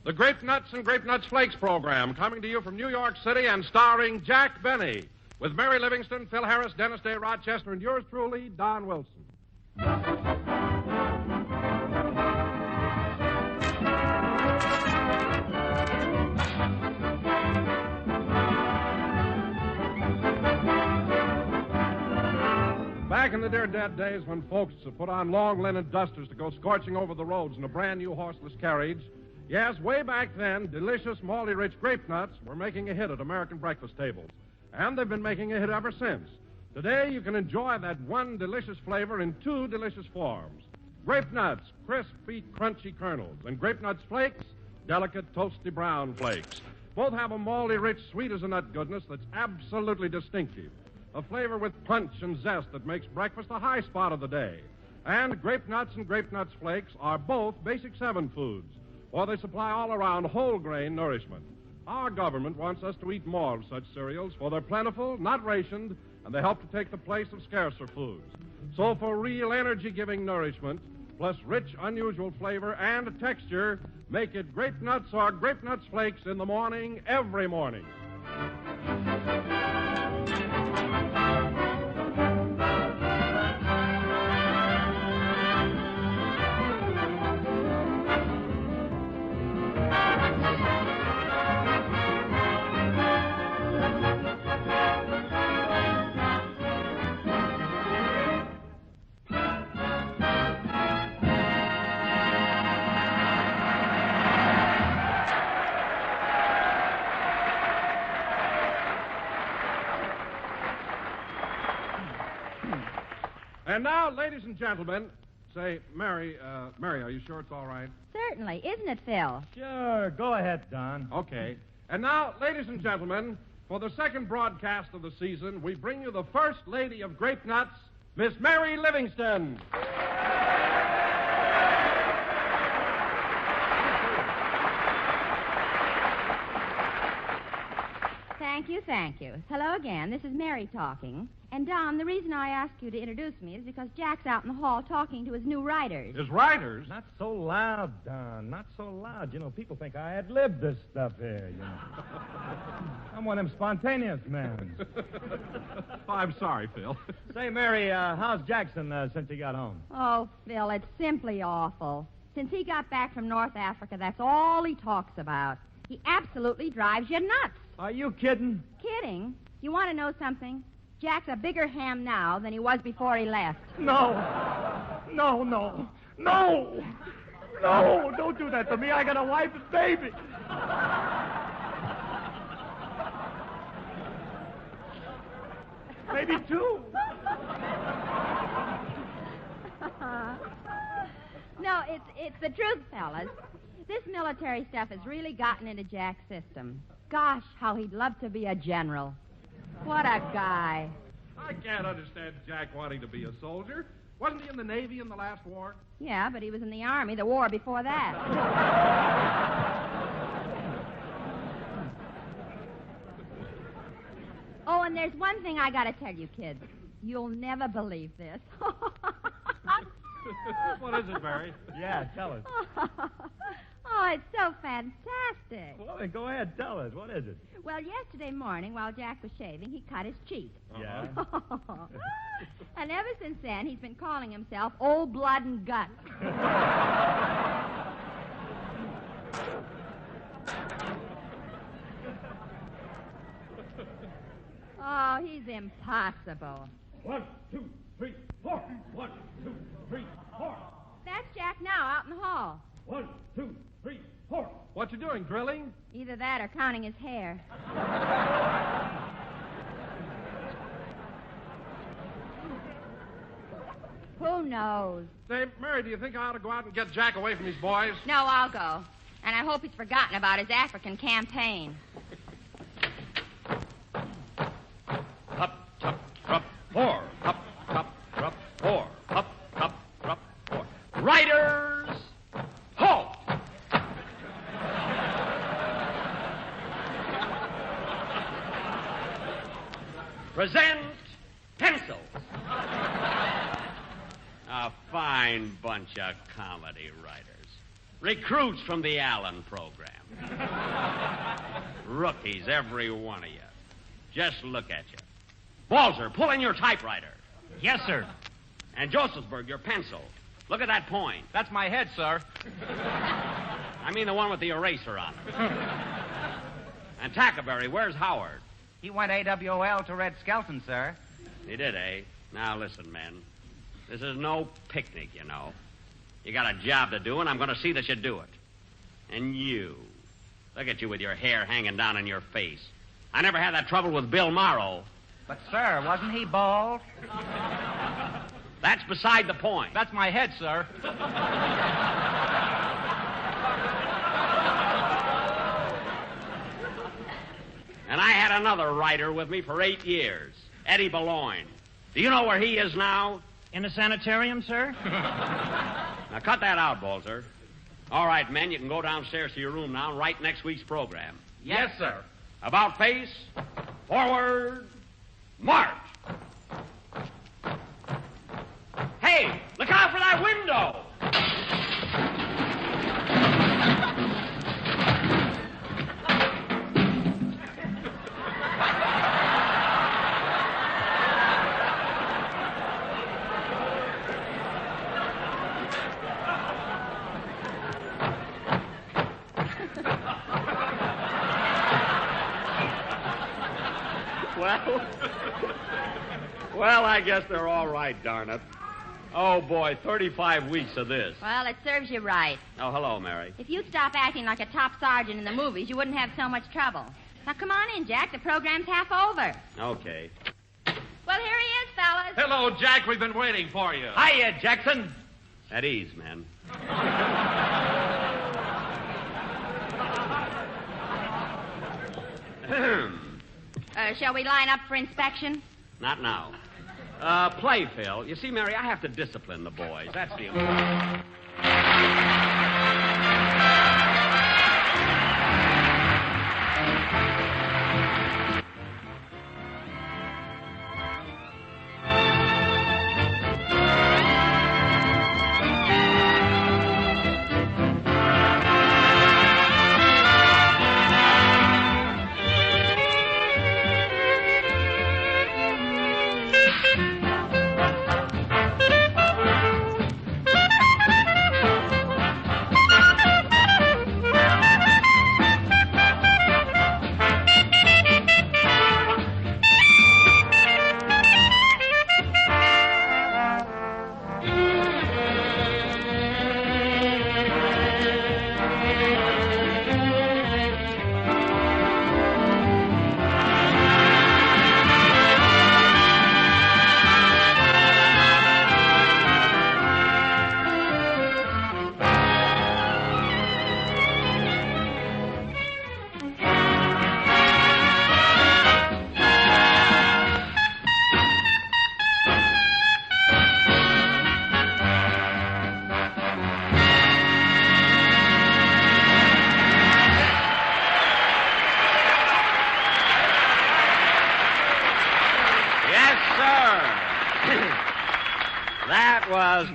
The Grape Nuts and Grape Nuts Flakes program, coming to you from New York City and starring Jack Benny, with Mary Livingston, Phil Harris, Dennis Day Rochester, and yours truly, Don Wilson. Back in the dear dead days when folks put on long linen dusters to go scorching over the roads in a brand new horseless carriage, yes, way back then, delicious, malty-rich grape nuts were making a hit at American breakfast tables. And they've been making a hit ever since. Today, you can enjoy that one delicious flavor in two delicious forms. Grape nuts, crispy, crunchy kernels, and grape nuts flakes, delicate, toasty brown flakes. Both have a malty-rich, sweet-as-a-nut goodness that's absolutely distinctive. A flavor with punch and zest that makes breakfast a high spot of the day. And Grape Nuts and Grape Nuts Flakes are both Basic 7 foods, for they supply all-around whole-grain nourishment. Our government wants us to eat more of such cereals, for they're plentiful, not rationed, and they help to take the place of scarcer foods. So for real energy-giving nourishment, plus rich, unusual flavor and texture, make it Grape Nuts or Grape Nuts Flakes in the morning, every morning. And now, ladies and gentlemen, say, Mary, are you sure it's all right? Certainly. Isn't it, Phil? Sure. Go ahead, Don. Okay. And now, ladies and gentlemen, for the second broadcast of the season, we bring you the First Lady of Grape Nuts, Miss Mary Livingston. Thank you. Hello again. This is Mary talking. And, Don, the reason I asked you to introduce me is because Jack's out in the hall talking to his new writers. His writers? Not so loud, Don. Not so loud. You know, people think I ad-libbed this stuff here, you know. I'm one of them spontaneous men. Oh, I'm sorry, Phil. Say, Mary, how's Jackson since he got home? Oh, Phil, it's simply awful. Since he got back from North Africa, that's all he talks about. He absolutely drives you nuts. Are you kidding? Kidding? You want to know something? Jack's a bigger ham now than he was before he left. No, don't do that to me. I got a wife and baby. Maybe two. No, it's the truth, fellas. This military stuff has really gotten into Jack's system. Gosh, how he'd love to be a general. What a guy. I can't understand Jack wanting to be a soldier. Wasn't he in the Navy in the last war? Yeah, but he was in the Army the war before that. Oh, and there's one thing I got to tell you, kids. You'll never believe this. What is it, Mary? Yeah, tell us. Oh, it's so fantastic. Well, then go ahead, tell us. What is it? Well, yesterday morning, while Jack was shaving, he cut his cheek. Yeah? And ever since then, he's been calling himself Old Blood and Guts. Oh, he's impossible. 1, 2, 3, 4. 1, 2, 3, 4. That's Jack now, out in the hall. 1, 2, 3, 4. What you doing, drilling? Either that or counting his hair. Who knows? Say, Mary, do you think I ought to go out and get Jack away from these boys? No, I'll go. And I hope he's forgotten about his African campaign. Up, tup, trup, 4. Up, tup, trup, 4. Up, tup, trup, 4. Riders, halt! Present pencils. A fine bunch of comedy writers. Recruits from the Allen program. Rookies, every one of you. Just look at you. Balzer, pull in your typewriter. Yes, sir. And Josephsburg, your pencil. Look at that point. That's my head, sir. I mean the one with the eraser on it. And Tackleberry, where's Howard? He went AWOL to Red Skelton, sir. He did, eh? Now, listen, men. This is no picnic, you know. You got a job to do, and I'm going to see that you do it. And you. Look at you with your hair hanging down in your face. I never had that trouble with Bill Morrow. But, sir, wasn't he bald? That's beside the point. That's my head, sir. And I had another writer with me for 8 years, Eddie Boulogne. Do you know where he is now? In the sanitarium, sir? Now, cut that out, Balzer. All right, men, you can go downstairs to your room now and write next week's program. Yes, sir. About face, forward, march. Hey, look out for that window. Well, I guess they're all right, darn it. Oh, boy, 35 weeks of this. Well, it serves you right. Oh, hello, Mary. If you'd stop acting like a top sergeant in the movies, you wouldn't have so much trouble. Now, come on in, Jack. The program's half over. Okay. Well, here he is, fellas. Hello, Jack. We've been waiting for you. Hiya, Jackson. At ease, men. Shall we line up for inspection? Not now. Play, Phil. You see, Mary, I have to discipline the boys. That's the only...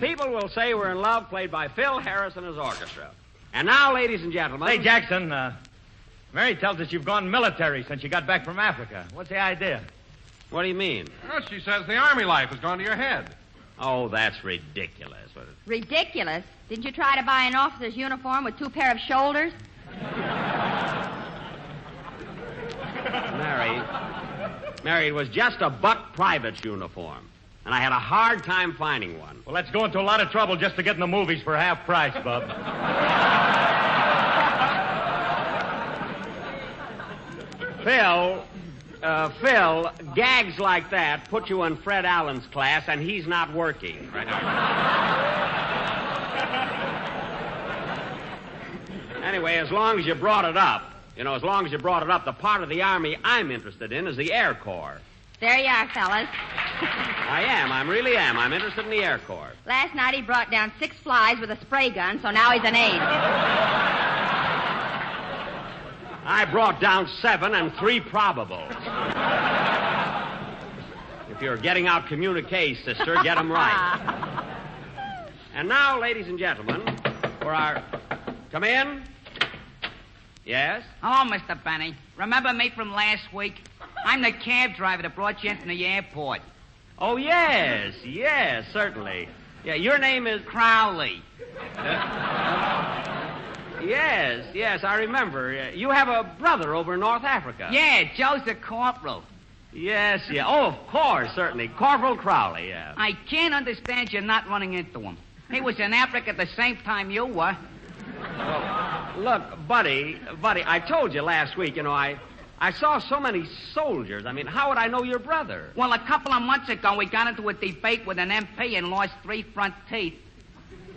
People Will Say We're in Love, played by Phil Harris and his orchestra. And now, ladies and gentlemen... Hey, Jackson, Mary tells us you've gone military since you got back from Africa. What's the idea? What do you mean? Well, she says the Army life has gone to your head. Oh, that's ridiculous. Ridiculous? Didn't you try to buy an officer's uniform with 2 pair of shoulders? Mary, it was just a buck private's uniform. And I had a hard time finding one. Well, let's go into a lot of trouble just to get in the movies for half price, Bub. Phil, gags like that put you in Fred Allen's class, and he's not working. Right Anyway, as long as you brought it up, the part of the Army I'm interested in is the Air Corps. There you are, fellas. I really am. I'm interested in the Air Corps. Last night he brought down 6 flies with a spray gun, so now he's an ace. I brought down 7 and 3 probables. If you're getting out communiques, sister, get them right. And now, ladies and gentlemen, for our Come in. Yes? Hello, Mr. Benny. Remember me from last week? I'm the cab driver that brought you into the airport. Oh, yes, certainly. Yeah, your name is... Crowley. Yes, I remember. You have a brother over in North Africa. Yeah, Joe's the corporal. Yes. Oh, of course, certainly. Corporal Crowley, yeah. I can't understand you not running into him. He was in Africa at the same time you were. Look, buddy, I told you last week, I saw so many soldiers. I mean, how would I know your brother? Well, a couple of months ago, we got into a debate with an MP and lost 3 front teeth.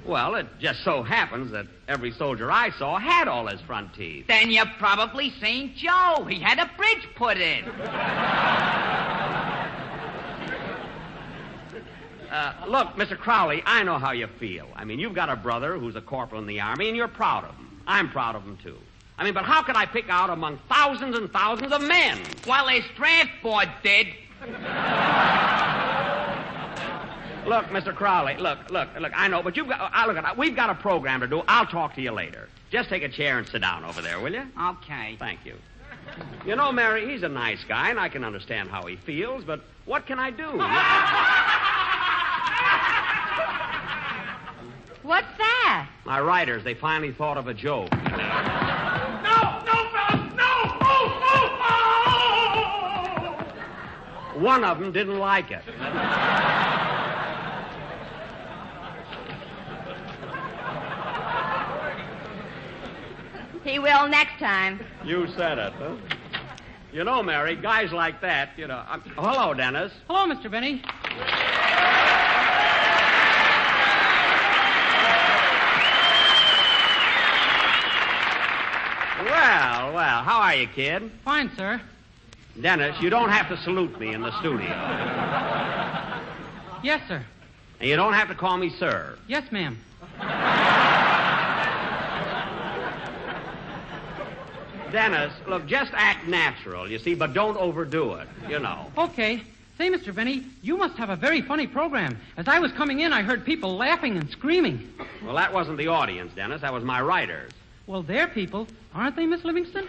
Well, it just so happens that every soldier I saw had all his front teeth. Then you probably seen Joe. He had a bridge put in. Look, Mr. Crowley, I know how you feel. I mean, you've got a brother who's a corporal in the Army, and you're proud of him. I'm proud of him, too. I mean, but how could I pick out among thousands and thousands of men? Well, his draft board did. Look, Mr. Crowley, look, I know, but we've got a program to do. I'll talk to you later. Just take a chair and sit down over there, will you? Okay. Thank you. You know, Mary, he's a nice guy, and I can understand how he feels, but what can I do? What's that? My writers, they finally thought of a joke. No, fellas, no! Oh! One of them didn't like it. He will next time. You said it, huh? You know, Mary, guys like that, hello, Dennis. Hello, Mr. Benny. Well, how are you, kid? Fine, sir. Dennis, you don't have to salute me in the studio. Yes, sir. And you don't have to call me sir. Yes, ma'am. Dennis, look, just act natural, you see, but don't overdo it, Okay. Say, Mr. Benny, you must have a very funny program. As I was coming in, I heard people laughing and screaming. Well, that wasn't the audience, Dennis. That was my writers. Well, they're people, aren't they, Miss Livingston?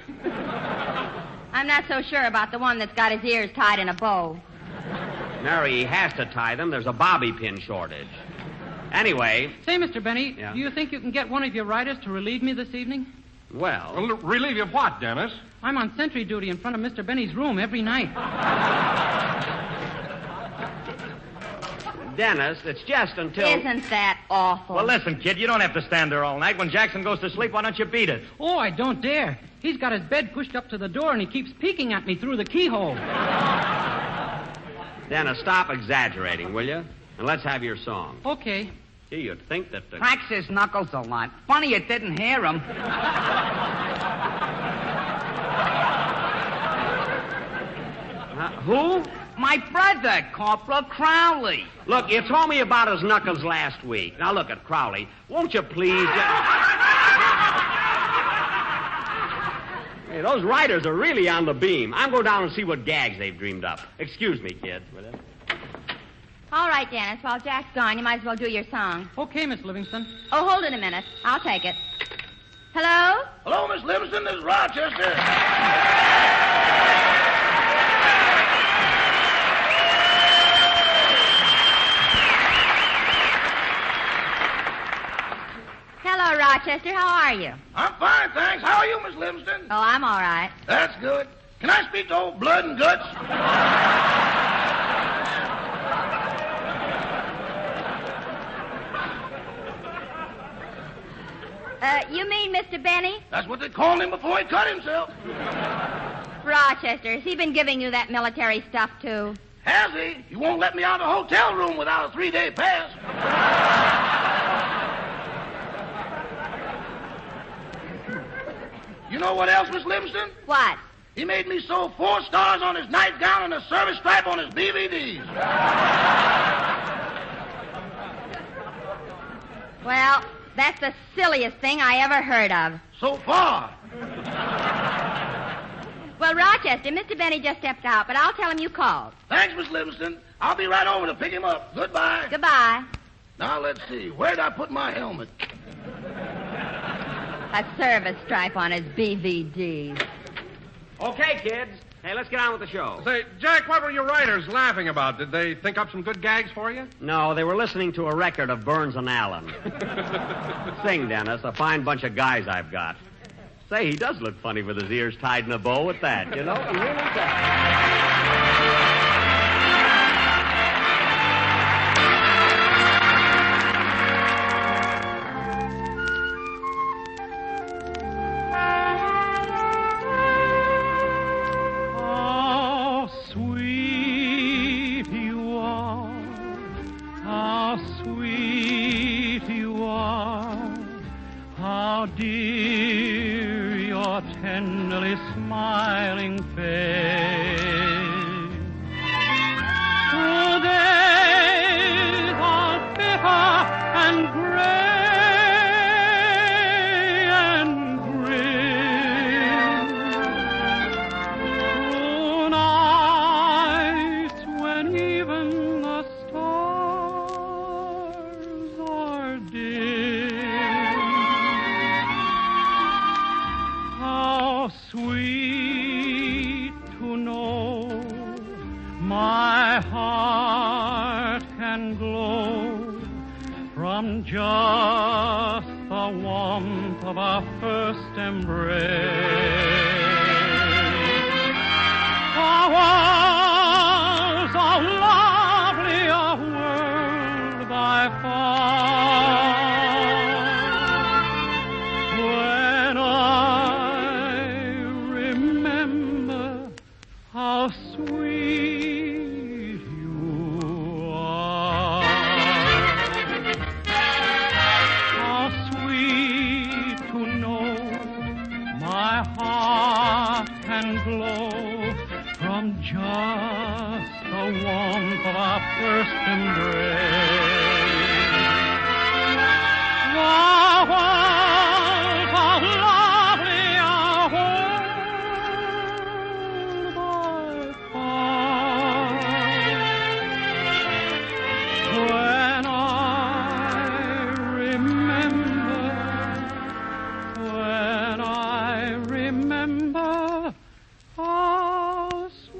I'm not so sure about the one that's got his ears tied in a bow. Mary, he has to tie them. There's a bobby pin shortage. Anyway... Say, Mr. Benny, Yeah? Do you think you can get one of your writers to relieve me this evening? Well... Relieve you of what, Dennis? I'm on sentry duty in front of Mr. Benny's room every night. Dennis, it's just until... Isn't that awful? Well, listen, kid, you don't have to stand there all night. When Jackson goes to sleep, why don't you beat it? Oh, I don't dare. He's got his bed pushed up to the door, and he keeps peeking at me through the keyhole. Dennis, stop exaggerating, will you? And let's have your song. Okay. Gee, you'd think that... Cracks his knuckles a lot. Funny you didn't hear him. Who? My brother, Corporal Crowley. Look, you told me about his knuckles last week. Now, look at Crowley. Won't you please... Hey, those writers are really on the beam. I'm going down and see what gags they've dreamed up. Excuse me, kid. All right, Dennis. While Jack's gone, you might as well do your song. Okay, Miss Livingston. Oh, hold it a minute. I'll take it. Hello? Hello, Miss Livingston. This is Rochester. Hello, Rochester. How are you? I'm fine, thanks. How are you, Miss Livingston? Oh, I'm all right. That's good. Can I speak to old Blood and Guts? You mean Mr. Benny? That's what they called him before he cut himself. Rochester, has he been giving you that military stuff, too? Has he? You won't let me out of the hotel room without a 3-day pass. You know what else, Miss Livingston? What? He made me sew 4 stars on his nightgown and a service stripe on his DVDs. Well, that's the silliest thing I ever heard of. So far. Well, Rochester, Mr. Benny just stepped out, but I'll tell him you called. Thanks, Miss Livingston. I'll be right over to pick him up. Goodbye. Goodbye. Now, let's see. Where'd I put my helmet? A service stripe on his BVDs. Okay, kids. Hey, let's get on with the show. Say, Jack, what were your writers laughing about? Did they think up some good gags for you? No, they were listening to a record of Burns and Allen. Sing, Dennis. A fine bunch of guys I've got. Say, he does look funny with his ears tied in a bow at that, you know? He really does. Tenderly smiling face. Through days are bitter and gray and grim. Through nights when even the stars are dim. Sweet to know my heart can glow from just the warmth of our first embrace. A world so lovely, a world by far. How sweet you are. How sweet to know my heart can glow from just the warmth of our first embrace. The world's so lovely, a when I remember how sweet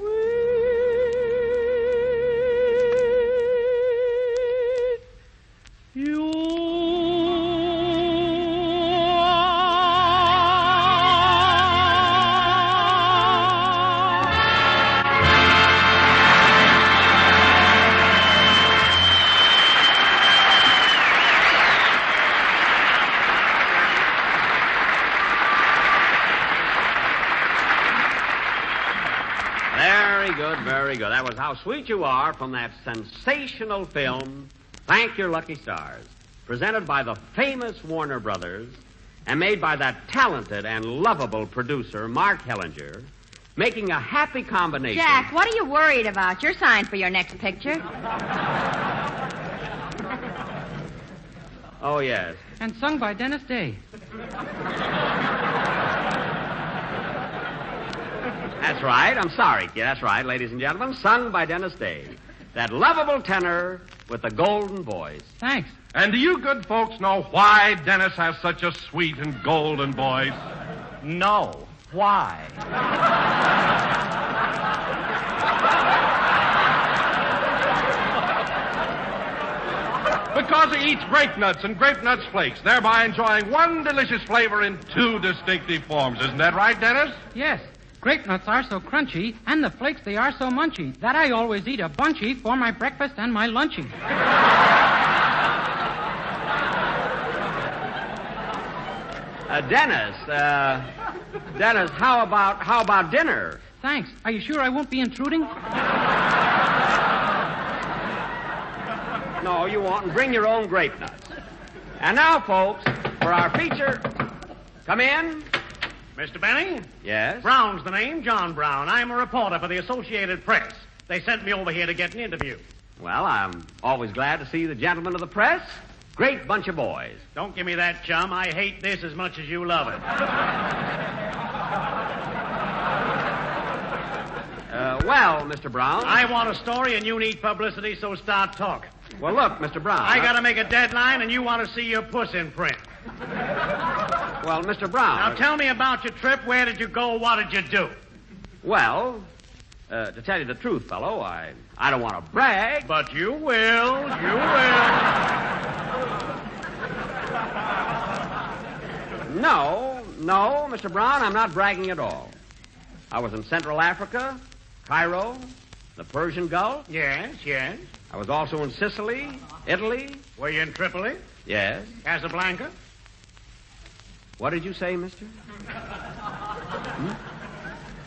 you Very good. That was How Sweet You Are from that sensational film, Thank Your Lucky Stars, presented by the famous Warner Brothers and made by that talented and lovable producer, Mark Hellinger, making a happy combination. Jack, what are you worried about? You're signed for your next picture. Oh, yes. And sung by Dennis Day. That's right. I'm sorry, kid. That's right, ladies and gentlemen. Sung by Dennis Day. That lovable tenor with the golden voice. Thanks. And do you good folks know why Dennis has such a sweet and golden voice? No. Why? Because he eats grape nuts and grape nuts flakes, thereby enjoying one delicious flavor in two distinctive forms. Isn't that right, Dennis? Yes. Grape nuts are so crunchy, and the flakes, they are so munchy, that I always eat a bunchy for my breakfast and my lunching. Dennis, how about dinner? Thanks. Are you sure I won't be intruding? No, you won't. And bring your own grape nuts. And now, folks, for our feature, come in. Mr. Benny? Yes? Brown's the name, John Brown. I'm a reporter for the Associated Press. They sent me over here to get an interview. Well, I'm always glad to see the gentlemen of the press. Great bunch of boys. Don't give me that, chum. I hate this as much as you love it. Well, Mr. Brown. I want a story and you need publicity, so start talking. Well, look, Mr. Brown. I got to make a deadline and you want to see your puss in print. Well, Mr. Brown. Now tell me about your trip. Where did you go? What did you do? Well, to tell you the truth, fellow, I don't want to brag. But you will. You will. No, Mr. Brown, I'm not bragging at all. I was in Central Africa, Cairo, the Persian Gulf. Yes. I was also in Sicily, Italy. Were you in Tripoli? Yes. Casablanca? What did you say, mister?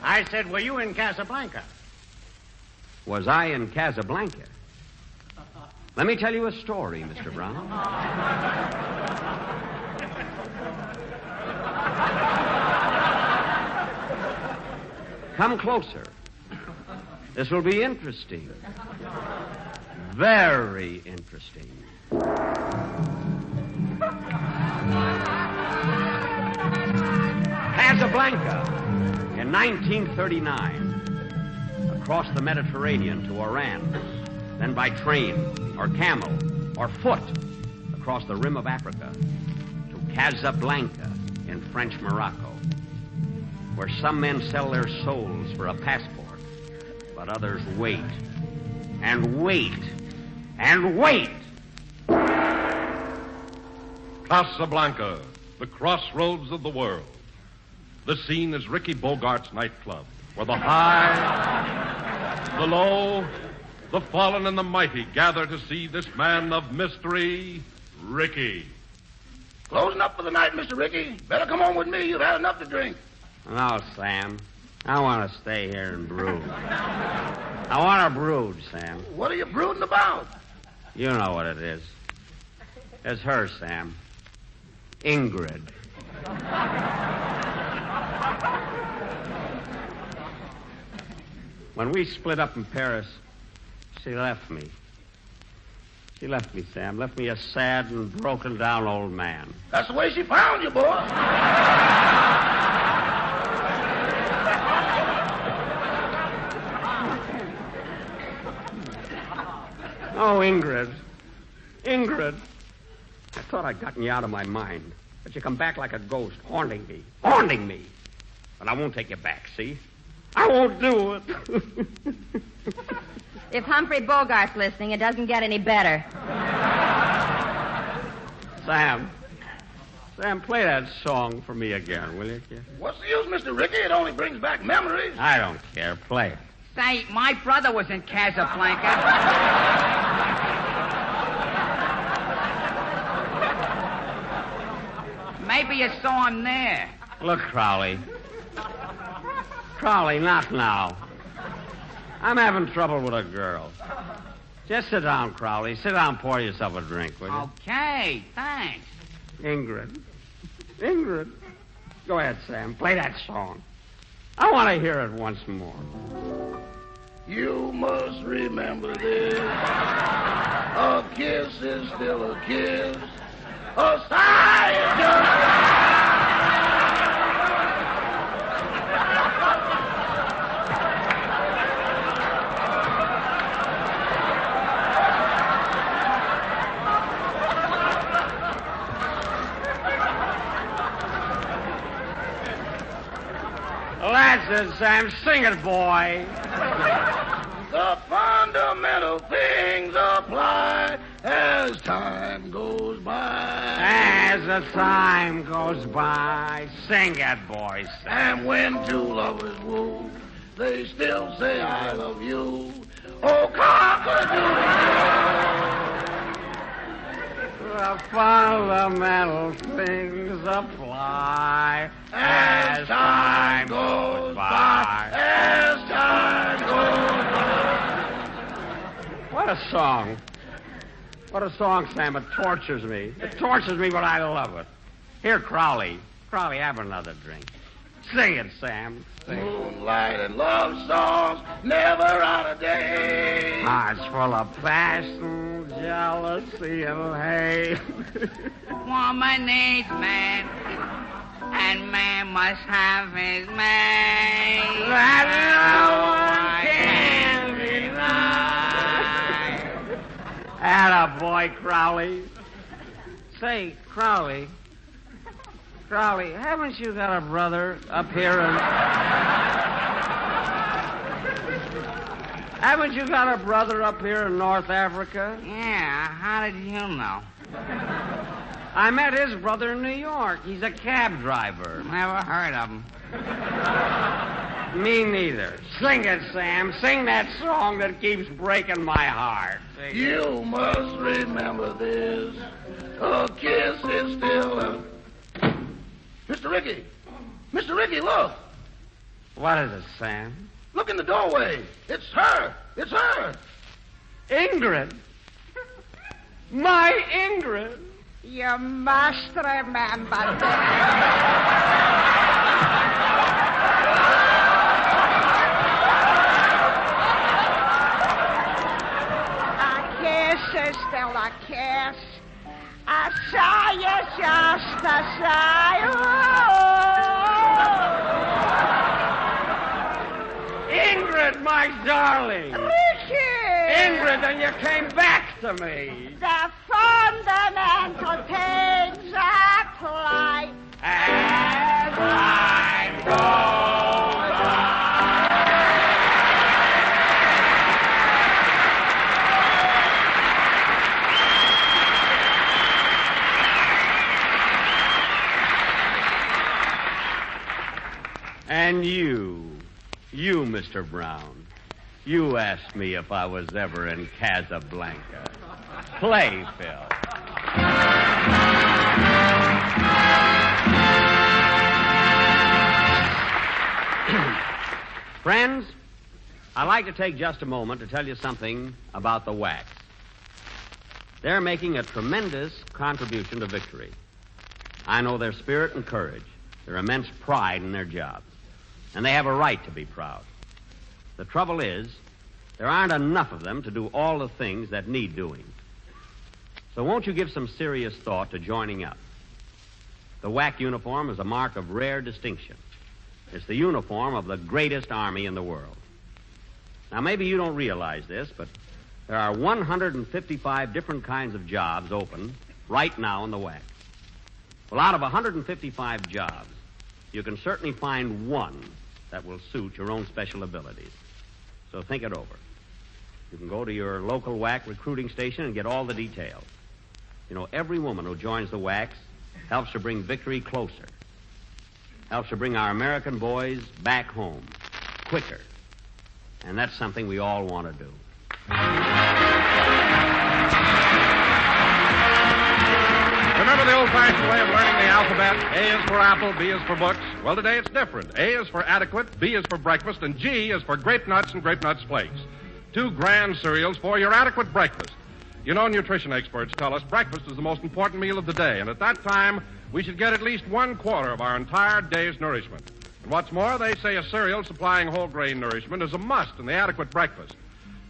I said, were you in Casablanca? Was I in Casablanca? Let me tell you a story, Mr. Brown. Come closer. This will be interesting. Very interesting. Casablanca in 1939. Across the Mediterranean to Iran. Then by train or camel or foot across the rim of Africa to Casablanca in French Morocco, where some men sell their souls for a passport, but others wait and wait and wait. Casablanca, the crossroads of the world. The scene is Ricky Bogart's nightclub, where the high, the low, the fallen, and the mighty gather to see this man of mystery, Ricky. Closing up for the night, Mr. Ricky. Better come on with me. You've had enough to drink. No, Sam. I want to stay here and brood. I want to brood, Sam. What are you brooding about? You know what it is. It's her, Sam. Ingrid. When we split up in Paris, she left me. She left me, Sam. Left me a sad and broken down old man. That's the way she found you, boy. Oh, Ingrid. Ingrid. I thought I'd gotten you out of my mind. But you come back like a ghost, haunting me. Haunting me. But I won't take you back, see? I won't do it. If Humphrey Bogart's listening, it doesn't get any better. Sam, play that song for me again, will you? What's the use, Mr. Ricky? It only brings back memories. I don't care. Play it. Say, my brother was in Casablanca. Maybe you saw him there. Look, Crowley. Crowley, not now. I'm having trouble with a girl. Just sit down, Crowley. Sit down, pour yourself a drink, will you? Okay, thanks. Ingrid. Go ahead, Sam. Play that song. I want to hear it once more. You must remember this. A kiss is still a kiss. A sigh is just... That's it, Sam. Sing it, boy. The fundamental things apply as time goes by. As the time goes by. Sing it, boy. And when two lovers woo, they still say I love you. Oh, cock-a-doodle-doo. The fundamental things apply as time goes by. As time goes by. What a song. What a song, Sam. It tortures me. It tortures me, but I love it. Here, Crowley. Crowley, have another drink. Sing it, Sam. Sing it. Moonlight and love songs never out of date. Hearts full of passion, jealousy, and hate. Woman needs man, and man must have his mate. That no one can deny. Atta boy, Crowley. Say, Crowley. Crowley, haven't you got a brother up here in... Haven't you got a brother up here in North Africa? Yeah, how did you know? I met his brother in New York. He's a cab driver. Never heard of him. Me neither. Sing it, Sam. Sing that song that keeps breaking my heart. You must remember this. A kiss is still a... Mr. Ricky! Mr. Ricky, look! What is it, Sam? Look in the doorway. It's her. It's her. Ingrid. My Ingrid. You must remember this. A kiss is still a kiss. I saw you just a sigh. Ingrid, my darling. Ricky! Ingrid, and you came back to me. The fundamental things apply. As time goes on. And you, Mr. Brown, you asked me if I was ever in Casablanca. Play, Phil. Friends, I'd like to take just a moment to tell you something about the wax. They're making a tremendous contribution to victory. I know their spirit and courage, their immense pride in their jobs, and they have a right to be proud. The trouble is, there aren't enough of them to do all the things that need doing. So won't you give some serious thought to joining up? The WAC uniform is a mark of rare distinction. It's the uniform of the greatest army in the world. Now, maybe you don't realize this, but there are 155 different kinds of jobs open right now in the WAC. Well, out of 155 jobs, you can certainly find one that will suit your own special abilities. So think it over. You can go to your local WAC recruiting station and get all the details. You know, every woman who joins the WACs helps to bring victory closer. Helps to bring our American boys back home quicker. And that's something we all want to do. Remember the old-fashioned way of learning the alphabet? A is for apple, B is for books. Well, today it's different. A is for adequate, B is for breakfast, and G is for grape nuts and grape nuts flakes. Two grand cereals for your adequate breakfast. You know, nutrition experts tell us breakfast is the most important meal of the day, and at that time, we should get at least 1/4 of our entire day's nourishment. And what's more, they say a cereal supplying whole grain nourishment is a must in the adequate breakfast.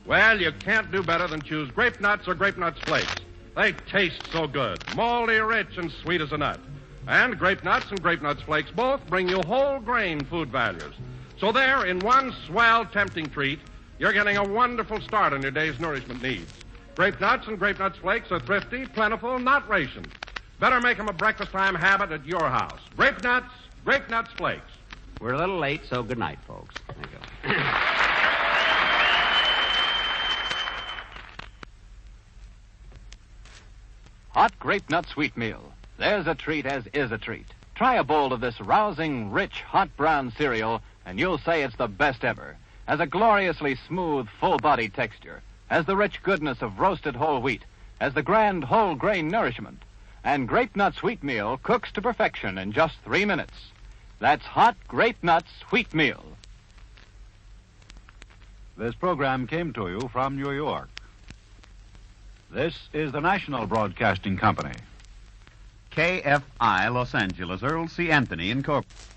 Well, you can't do better than choose grape nuts or grape nuts flakes. They taste so good, moldy, rich, and sweet as a nut. And grape nuts and grape nuts flakes both bring you whole grain food values. So there, in one swell, tempting treat, you're getting a wonderful start on your day's nourishment needs. Grape nuts and grape nuts flakes are thrifty, plentiful, not rationed. Better make them a breakfast time habit at your house. Grape nuts flakes. We're a little late, so good night, folks. Thank you. Hot grape nut sweet meal. There's a treat as is a treat. Try a bowl of this rousing, rich, hot brown cereal, and you'll say it's the best ever. Has a gloriously smooth, full-bodied texture. Has the rich goodness of roasted whole wheat. Has the grand whole grain nourishment. And grape nut sweet meal cooks to perfection in just 3 minutes. That's hot grape nuts sweet meal. This program came to you from New York. This is the National Broadcasting Company. KFI Los Angeles, Earl C. Anthony, Incorporated.